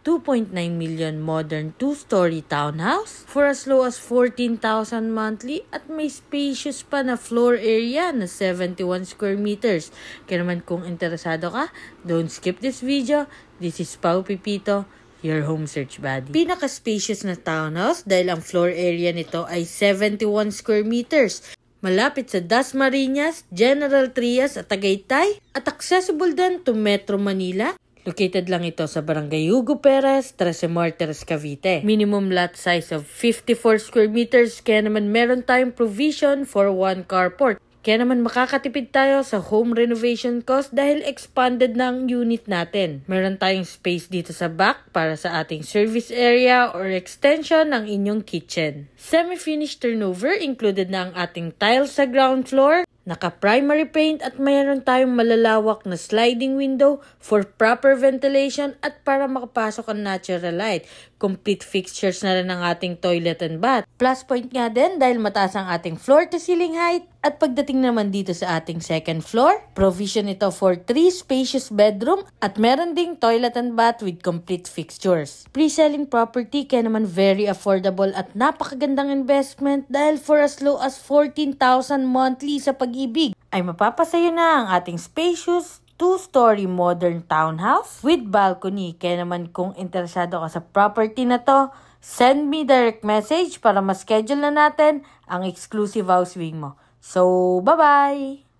2.9 million modern 2-story townhouse for as low as 14,000 monthly at may spacious pa na floor area na 71 square meters. Kaya naman kung interesado ka, don't skip this video. This is Pao Pipito, your home search buddy. Pinaka-spacious na townhouse dahil ang floor area nito ay 71 square meters. Malapit sa Dasmariñas, General Trias at Tagaytay at accessible din to Metro Manila. Located lang ito sa Barangay Hugo Perez, Trece Martires, Cavite. Minimum lot size of 54 square meters kaya naman meron tayong provision for one carport. Kaya naman makakatipid tayo sa home renovation cost dahil expanded na ang unit natin. Meron tayong space dito sa back para sa ating service area or extension ng inyong kitchen. Semi-finished turnover included na ang ating tiles sa ground floor, naka-primary paint at mayroon tayong malalawak na sliding window for proper ventilation at para makapasok ang natural light. Complete fixtures na rin ang ating toilet and bath. Plus point nga din dahil mataas ang ating floor to ceiling height. At pagdating naman dito sa ating second floor, provision ito for 3 spacious bedroom at meron ding toilet and bath with complete fixtures. Pre-selling property kaya naman very affordable at napakagandang investment dahil for as low as 14,000 monthly sa Pag-ibig ay mapapasayo na ang ating spacious 2-story modern townhouse with balcony. Kaya naman kung interesado ka sa property na to, send me direct message para ma-schedule na natin ang exclusive house viewing mo. So, bye-bye!